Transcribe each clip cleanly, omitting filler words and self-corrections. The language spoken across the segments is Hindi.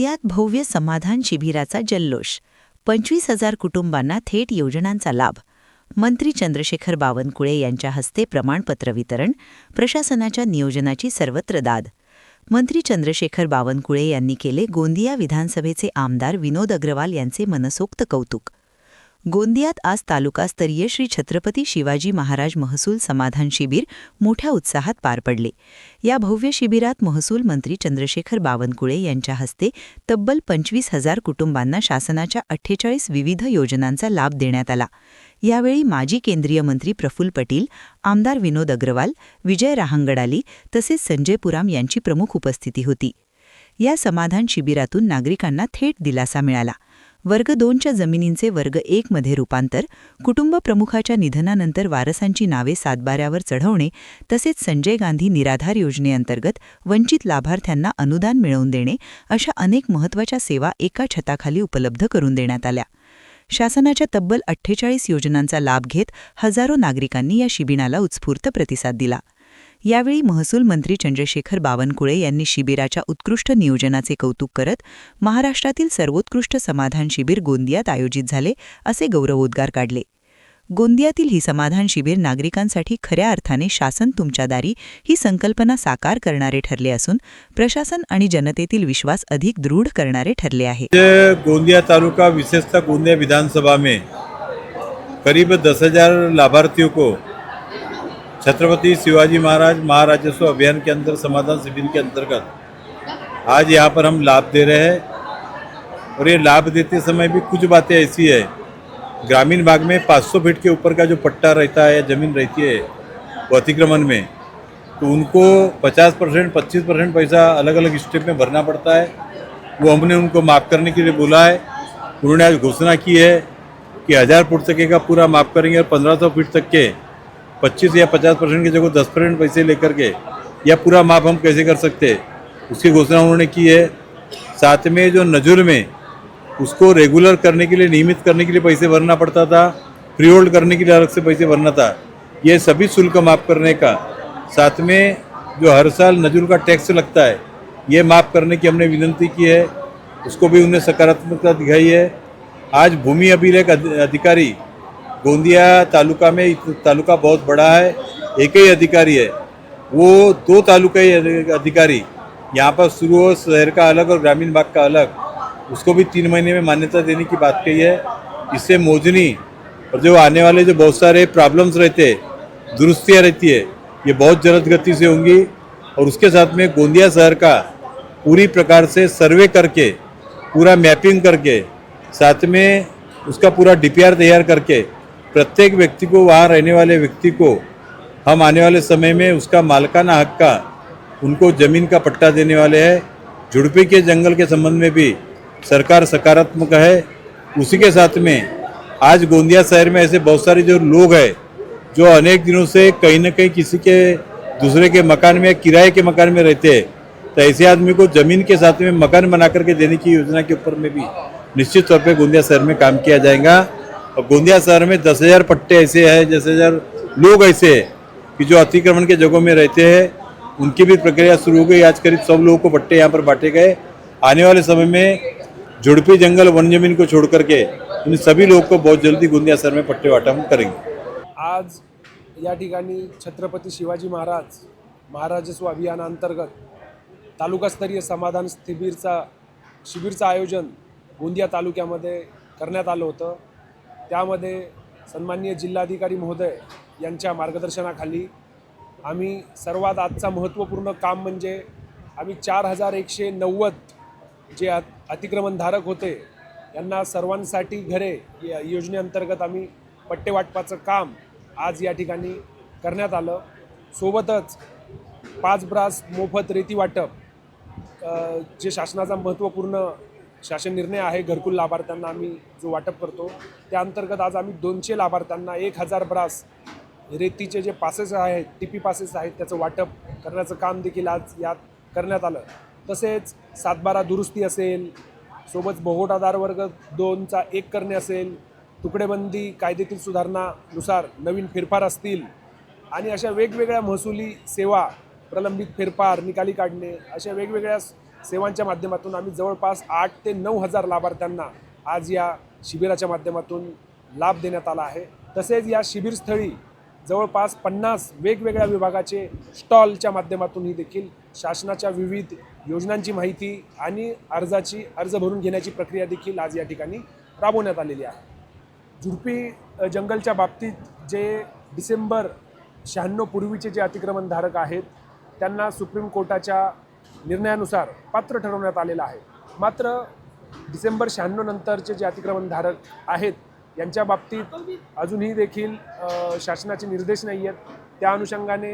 गोंदियात भव्य समाधान शिबिराचा जल्लोष. 25,000 कुटुंबांना थेट योजनांचा लाभ. मंत्री चंद्रशेखर बावनकुळे यांच्या हस्ते प्रमाणपत्र वितरण. प्रशासनाच्या नियोजनाची सर्वत्र दाद. मंत्री चंद्रशेखर बावनकुळे यांनी केले गोंदिया विधानसभेचे आमदार विनोद अग्रवाल यांचे मनसोक्त कौतुक. गोंदियात आज तालुकास्तरीय श्री छत्रपती शिवाजी महाराज महसूल समाधान शिबिर मोठ्या उत्साहात पार पडले. या भव्य शिबिरात महसूल मंत्री चंद्रशेखर बावनकुळे यांच्या हस्ते तब्बल 25,000 कुटुंबांना शासनाच्या 48 विविध योजनांचा लाभ देण्यात आला. यावेळी माजी केंद्रीय मंत्री प्रफुल्ल पटेल, आमदार विनोद अग्रवाल, विजय राहंगडाली तसेच संजय पुराम यांची प्रमुख उपस्थिती होती. या समाधान शिबिरातून नागरिकांना थेट दिलासा मिळाला. वर्ग 2च्या जमिनींचे वर्ग 1 मध्ये रूपांतर, कुटुंब प्रमुखाच्या निधनानंतर वारसांची नावे सातबाऱ्यावर चढवणे तसेच संजय गांधी निराधार योजनेअंतर्गत वंचित लाभार्थ्यांना अनुदान मिळवून देणे अशा अनेक महत्त्वाच्या सेवा एका छताखाली उपलब्ध करून देण्यात आल्या. शासनाच्या तब्बल 48 योजनांचा लाभ घेत हजारो नागरिकांनी या शिबिराला उत्स्फूर्त प्रतिसाद दिला. यावेळी महसूल मंत्री चंद्रशेखर बावनकुळे यांनी शिबिराच्या उत्कृष्ट नियोजनाचे कौतुक करत महाराष्ट्रातील सर्वोत्कृष्ट समाधान शिबिर गोंदियात आयोजित झाले असे गौरवोद्गार काढले. गोंदियातील ही समाधान शिबिर नागरिकांसाठी खऱ्या अर्थाने शासन तुमच्या दारी ही संकल्पना साकार करणारे ठरले असून प्रशासन आणि जनतेतील विश्वास अधिक दृढ करणारे ठरले आहे. गोंदिया तालुका विशेषतः गोंदिया विधानसभा में करीब 10,000 लाभार्थियों को छत्रपति शिवाजी महाराज महाराजस्व अभियान के अंदर समाधान शिविर के अंतर्गत आज यहाँ पर हम लाभ दे रहे हैं. और ये लाभ देते समय भी कुछ बातें ऐसी है, ग्रामीण भाग में 500 फीट के ऊपर का जो पट्टा रहता है या ज़मीन रहती है वो अतिक्रमण में, तो उनको 50%, 25% पैसा अलग अलग स्टेप में भरना पड़ता है. वो हमने उनको माफ़ करने के लिए बोला है. उन्होंने आज घोषणा की है कि 1000 फुट तक का पूरा माफ़ करेंगे और 1500 फीट तक के 25 या 50% की जगह 10% पैसे लेकर के या पूरा माफ़ हम कैसे कर सकते, उसकी घोषणा उन्होंने की है. साथ में जो नजुर में उसको रेगुलर करने के लिए, नियमित करने के लिए पैसे भरना पड़ता था, फ्री होल्ड करने के लिए अलग से पैसे भरना था, ये सभी शुल्क माफ़ करने का, साथ में जो हर साल नजुर का टैक्स लगता है ये माफ़ करने की हमने विनंती की है. उसको भी उन्हें सकारात्मकता दिखाई है. आज भूमि अभिलेख अधिकारी गोंदिया तालुका में, तालुका बहुत बड़ा है, एक ही अधिकारी है, वो 2 तालुकाई अधिकारी यहाँ पर शुरू हो, शहर का अलग और ग्रामीण भाग का अलग, उसको भी 3 महीने में मान्यता देने की बात कही है. इससे मोजनी और जो आने वाले जो बहुत सारे प्रॉब्लम्स रहते हैं, दुरुस्तियाँ रहती है, ये बहुत जल्द गति से होंगी. और उसके साथ में गोंदिया शहर का पूरी प्रकार से सर्वे करके, पूरा मैपिंग करके, साथ में उसका पूरा DPR तैयार करके प्रत्येक व्यक्ति को, वहाँ रहने वाले व्यक्ति को हम आने वाले समय में उसका मालकाना हक का, उनको ज़मीन का पट्टा देने वाले हैं. झुड़पी के जंगल के संबंध में भी सरकार सकारात्मक है. उसी के साथ में आज गोंदिया शहर में ऐसे बहुत सारे जो लोग हैं जो अनेक दिनों से कहीं न कहीं किसी के दूसरे के मकान में, किराए के मकान में रहते हैं, तो ऐसे आदमी को ज़मीन के साथ में मकान बना करके देने की योजना के ऊपर में भी निश्चित तौर पे गोंदिया शहर में काम किया जाएगा. और गोंदिया शहर में 10,000 पट्टे ऐसे हैं, 10,000 लोग ऐसे हैं कि जो अतिक्रमण के जगहों में रहते हैं, उनकी भी प्रक्रिया शुरू हो गई. आज करीब 100 लोगों को पट्टे यहाँ पर बांटे गए. आने वाले समय में झुड़पी जंगल वन जमीन को छोड़ करके इन सभी लोगों को बहुत जल्दी गोंदिया शहर में पट्टे वाटप करेंगे. आज या ठिकाणी छत्रपती शिवाजी महाराज महाराजस्व अभियानांतर्गत तालुकास्तरीय समाधान शिबिरचं आयोजन गोंदिया तालुक्यामध्ये करण्यात आलं होतं. त्यामध्ये सन्माननीय जिल्हाधिकारी महोदय यांच्या मार्गदर्शनाखाली आम्ही सर्वात आजचा महत्त्वपूर्ण काम म्हणजे आम्ही 4,190 जे अतिक्रमणधारक होते यांना सर्वांसाठी घरे या योजनेअंतर्गत आम्ही पट्टे वाटपाचं काम आज या ठिकाणी करण्यात आलं. सोबतच 5 ब्रास मोफत रेती वाटप, जे शासनाचा महत्त्वपूर्ण शासन निर्णय आहे, घरकुल लाभार्थ्यांना आम्ही जो वाटप करतो त्या अंतर्गत आज आम्ही 200 लाभार्थ्यांना 1,000 ब्रास रेतीचे जे पासेस आहेत, TP पासेस आहेत, त्याचं वाटप करण्याचं काम देखील आज यात करण्यात आलं. तसेच 7/12 दुरुस्ती असेल, सोबत बहुमतादार वर्ग 2चा 1 करणे असेल, तुकडेबंदी कायदेतील सुधारणानुसार नवीन फेरफार असतील आणि अशा वेगवेगळ्या महसुली सेवा, प्रलंबित फेरफार निकाली काढणे, अशा वेगवेगळ्या सेवांच्या माध्यमातून आम्ही जवळपास 8 ते 9 हजार लाभार्थ्यांना आज या शिबिराच्या माध्यमातून लाभ देण्यात आला आहे. तसेच या शिबिरस्थळी जवळपास 50 वेगवेगळ्या विभागाचे स्टॉलच्या माध्यमातून ही देखील शासनाच्या विविध योजनांची माहिती आणि अर्ज भरून घेण्याची प्रक्रिया देखील आज या ठिकाणी राबवण्यात आलेली आहे. झुडपी जंगलच्या बाबतीत जे डिसेंबर 96 पूर्वीचे जे अतिक्रमणधारक आहेत त्यांना सुप्रीम कोर्टाच्या निर्णयानुसार पात्र ठरवण्यात आलेलं आहे. मात्र डिसेंबर 96 नंतरचे जे अतिक्रमणधारक आहेत यांच्या बाबतीत अजूनही देखील शासनाचे निर्देश नाही आहेत. त्या अनुषंगाने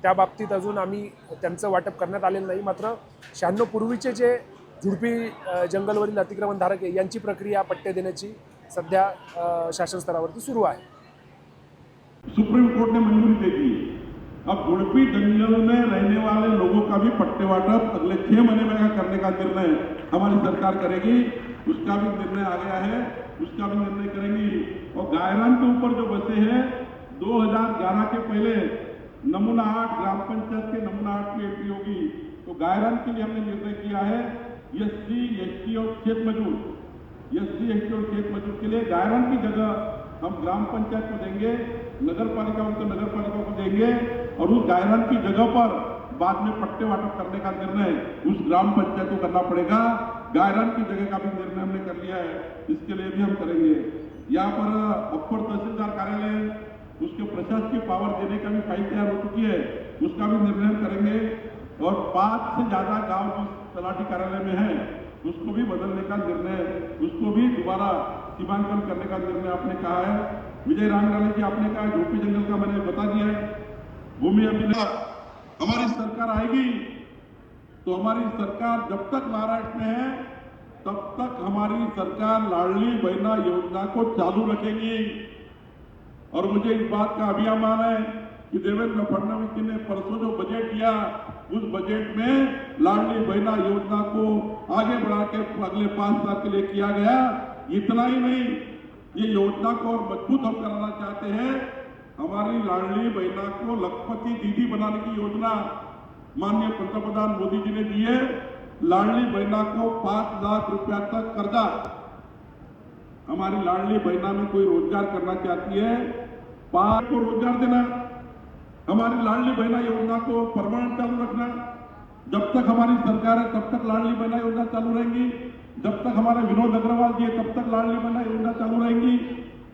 त्या बाबतीत अजून आम्ही त्यांचं वाटप करण्यात आलेलं नाही. मात्र 96 पूर्वीचे जे झुडपी जंगलवरील अतिक्रमणधारक आहे यांची प्रक्रिया पट्टे देण्याची सध्या शासन स्तरावरती सुरू आहे. सुप्रीम कोर्ट ने मंजूरी दे दी. अब झुड़पी जंगल में रहने वाले लोगों का भी पट्टे वाटप अगले 6 महीने में करने का निर्णय हमारी सरकार करेगी. उसका भी निर्णय आ गया है, उसका भी निर्णय करेंगी. और गायरान के ऊपर जो बसे हैं 2011 के पहले नमूना 8 ग्राम पंचायत के नमूना 8 की एंट्री होगी. तो गायरान के लिए हमने निर्णय किया है SC, ST और खेत मजदूर, SC, ST और खेत मजदूर के लिए गायरान की जगह हम ग्राम पंचायत को देंगे, नगर पालिका को नगर पालिका को देंगे और उस गायरान की जगह पर बाद में पट्टे वाटप करने का निर्णय उस ग्राम पंचायत को करना पड़ेगा. गायरान की जगह का भी निर्णय हमने कर लिया है, इसके लिए भी हम करेंगे. यहाँ पर अपर तहसीलदार कार्यालय उसके प्रशासकीय पावर देने का भी फाइल तैयार हो चुकी है, उसका भी निर्णय हम करेंगे. और 5 से ज़्यादा गांव जिस तलाठी कार्यालय में है उसको भी बदलने का निर्णय, उसको भी दोबारा सीमांकन करने का निर्णय आपने कहा है. विजय रामलाल जी आपने कहा झोपड़ी जंगल का मैंने बता दिया है. भूमि अभिलेख हमारी सरकार आएगी तो हमारी सरकार जब तक महाराष्ट्र में है तब तक हमारी सरकार लाडली बहना योजना को चालू रखेगी. और मुझे इस बात का अभिमान है कि देवेंद्र फडणवीस जी ने परसों जो बजट दिया उस बजट में लाडली बहना योजना को आगे बढ़ा के अगले 5 साल के लिए किया गया. इतना ही नहीं, ये योजना को और मजबूत हम करना चाहते हैं. हमारी लाडली बहना को लखपति दीदी बनाने की योजना माननीय पंतप्रधान मोदी जी ने दी है. लाडली बहना को 5 लाख रुपया तक कर्जा. हमारी लाडली बहना में कोई रोजगार करना चाहती है 5 को रोजगार देना. हमारी लाडली बहना योजना को परमानेंट चालू रखना. जब तक हमारी सरकार है तब तक लाडली बहना योजना चालू रहेंगी. जब तक हमारे विनोद अग्रवाल जी है तब तक लाडली बहना योजना चालू रहेंगी.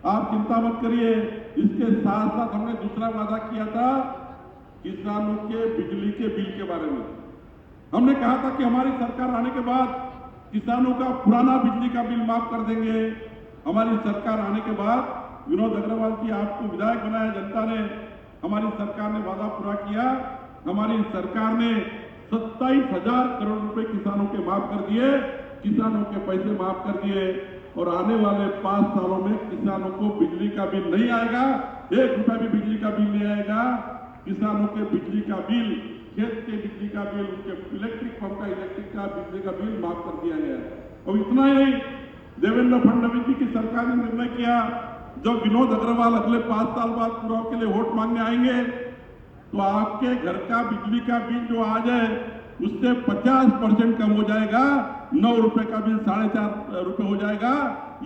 आप चिंता मत करिए. इसके साथ साथ हमने दूसरा वादा किया था किसानों के बिजली के बिल के बारे में. हमने कहा था कि हमारी सरकार आने के बाद किसानों का पुराना बिजली का बिल माफ कर देंगे. हमारी सरकार आने के बाद विनोद अग्रवाल जी आपको विधायक बनाया जनता ने, हमारी सरकार ने वादा पूरा किया. हमारी सरकार ने 27,000 करोड़ रुपए किसानों के माफ कर दिए, किसानों के पैसे माफ कर दिए. और आने वाले 5 सालों में किसानों को बिजली का बिल नहीं आएगा, 1 रुपया भी बिजली का बिल नहीं आएगा. किसानों के बिजली का बिल, खेत के बिजली का बिल, उनके इलेक्ट्रिक पंप का इलेक्ट्रिक का बिजली का बिल माफ कर दिया गया. और इतना ही नहीं, देवेंद्र फडणवीस जी की सरकार ने निर्णय किया जब विनोद अग्रवाल अगले 5 साल बाद चुनाव के लिए वोट मांगने आएंगे तो आपके घर का बिजली का बिल जो आज है उससे 50% कम हो जाएगा. 9 रुपए का बिल 4.5 रुपए हो जाएगा.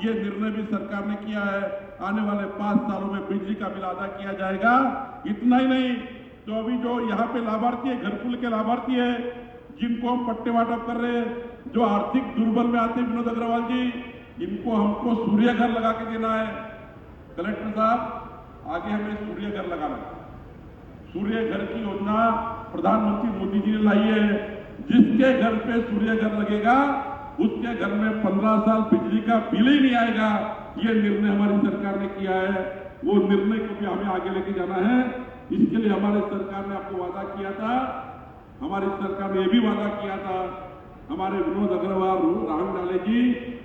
ये निर्णय भी सरकार ने किया है. आने वाले 5 सालों में बिजली का बिल अदा किया जाएगा. इतना ही नहीं, तो अभी जो यहाँ पे लाभार्थी है, घरकुल के लाभार्थी है जिनको हम पट्टे वाटप कर रहे हैं, जो आर्थिक दुर्बल में आते हैं विनोद अग्रवाल जी, इनको हमको सूर्य घर लगा के देना है. कलेक्टर साहब आगे हमें सूर्य घर लगाना है. सूर्य घर की योजना प्रधानमंत्री मोदी जी ने लाई है. जिसके घर पे सूर्य घर लगेगा उसके घर में 15 साल बिजली का बिल ही नहीं आएगा. ये निर्णय हमारी सरकार ने किया है. वो निर्णय को भी हमें आगे लेके जाना है. इसके लिए हमारी सरकार ने आपको वादा किया था, हमारी सरकार ने यह भी वादा किया था, हमारे विनोद अग्रवाल, राम डाले जी,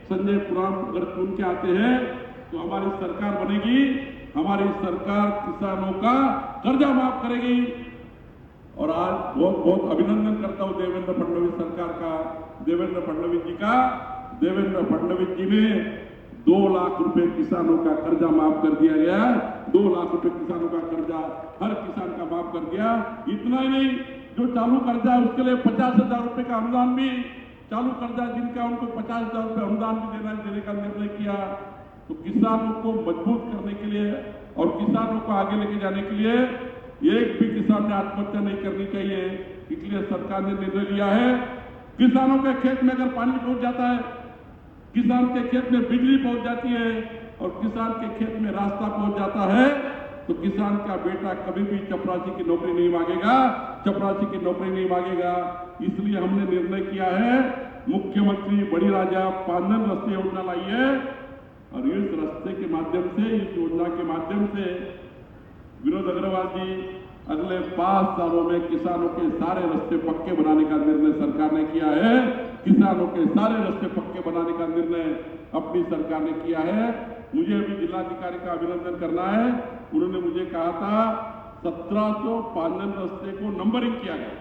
संजय पुराण अगर चुन के आते हैं तो हमारी सरकार बनेगी. हमारी सरकार किसानों का कर्जा माफ करेगी. और आज बहुत बहुत अभिनंदन करता हूं देवेंद्र फडणवीस सरकार का, देवेंद्र फडणवीस जी का. देवेंद्र फडणवीस जी ने 2 लाख रुपए किसानों का कर्जा माफ कर दिया गया. 2 लाख रुपए किसानों का कर्जा हर किसान का माफ कर दिया. इतना ही नहीं, जो चालू कर्जा है उसके लिए 50,000 रुपये का अनुदान भी, चालू कर्जा जिनका उनको 50,000 रुपये अनुदान भी देने का निर्णय किया। तो किसानों को मजबूत करने के लिए और किसानों को आगे लेके जाने के लिए एक भी किसान ने आत्महत्या नहीं करनी चाहिए, इसलिए सरकार ने निर्णय लिया है। किसानों के खेत में अगर पानी पहुंच जाता है, किसान के खेत में बिजली पहुंच जाती है और किसान के खेत में रास्ता पहुंच जाता है, तो किसान का बेटा कभी भी चपरासी की नौकरी नहीं मांगेगा, चपरासी की नौकरी नहीं मांगेगा। इसलिए हमने निर्णय किया है, मुख्यमंत्री बड़ी राजा पांधन रास्ते योजना लाई है और इस रास्ते के माध्यम से, इस योजना के माध्यम से विनोद अग्रवाल जी अगले 5 सालों में किसानों के सारे रास्ते पक्के बनाने का निर्णय सरकार ने किया है। किसानों के सारे रास्ते पक्के बनाने का निर्णय अपनी सरकार ने किया है। मुझे अभी जिलाधिकारी का अभिनंदन करना है। उन्होंने मुझे कहा था 1700 पांधन रास्ते को नंबरिंग किया गया।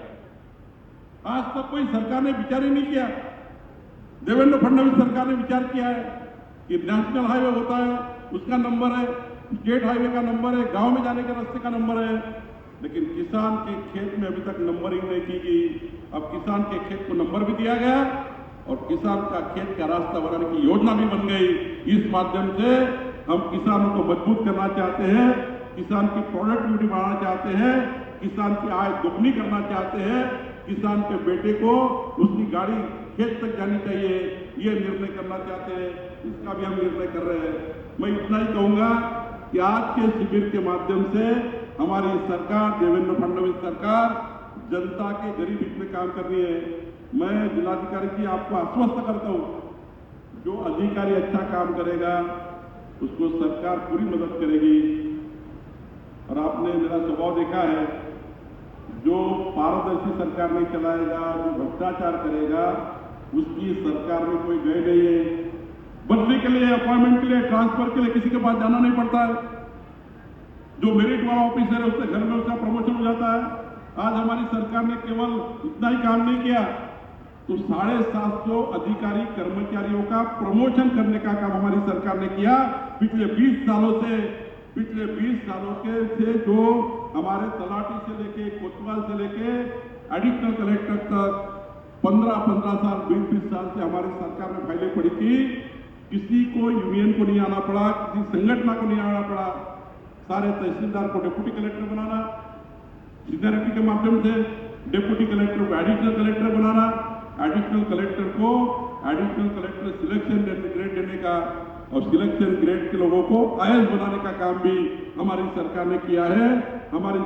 आज तक कोई सरकार ने विचार ही नहीं किया। देवेंद्र फडणवीस सरकार ने विचार किया है कि नेशनल हाईवे होता है, उसका नंबर है, स्टेट हाईवे का नंबर है, गांव में जाने के रास्ते का नंबर है, लेकिन किसान के खेत में अभी तक नंबरिंग नहीं की गई। अब किसान के खेत को नंबर भी दिया गया और किसान का खेत का रास्ता बनाने की योजना भी बन गई। इस माध्यम से हम किसानों को मजबूत करना चाहते हैं, किसान की प्रोडक्टिविटी बढ़ाना चाहते हैं, किसान की आय दोगुनी करना चाहते हैं, किसान के बेटे को उसकी गाड़ी खेत तक जानी चाहिए, ये निर्णय करना चाहते हैं। इसका भी हम निर्णय कर रहे हैं। मैं इतना ही कहूंगा कि आज के शिविर के माध्यम से हमारी सरकार, देवेंद्र फडणवीस सरकार, जनता के गरीब हित में काम कर रही है। मैं जिलाधिकारी जी आपको आश्वस्त करता हूं, जो अधिकारी अच्छा काम करेगा उसको सरकार पूरी मदद करेगी। और आपने मेरा स्वभाव देखा है, जो पारदर्शी सरकार नहीं चलाएगा, जो भ्रष्टाचार करेगा, उसकी सरकार में कोई गए नहीं है। बदली के लिए, अपॉइंटमेंट के लिए, ट्रांसफर के लिए किसी के पास जाना नहीं पड़ता है। जो मेरिट वाला ऑफिसर है उसके घर में उसका प्रमोशन हो जाता है। आज हमारी सरकार ने केवल इतना ही काम नहीं किया, तो 750 अधिकारी कर्मचारियों का प्रमोशन करने का काम हमारी सरकार ने किया। पिछले 20 सालों से जो हमारे तलाटी से लेके, कोतवाल से लेके एडिशनल कलेक्टर तक 15 साल, 20 साल से हमारी सरकार में फाइलें पड़ी थी। किसी को यूनियन को नहीं आना पड़ा, किसी संगठन को नहीं आना पड़ा। सारे तहसीलदार को डिप्टी कलेक्टर बनाना, सीनियरिटी के माध्यम से डिप्टी कलेक्टर को एडिशनल कलेक्टर बनाना, एडिशनल कलेक्टर को एडिशनल कलेक्टर सिलेक्शन ग्रेड देने का और सिलेक्शन ग्रेड के लोगों को आईएएस बनाने का काम भी हमारी सरकार ने किया है। हमारी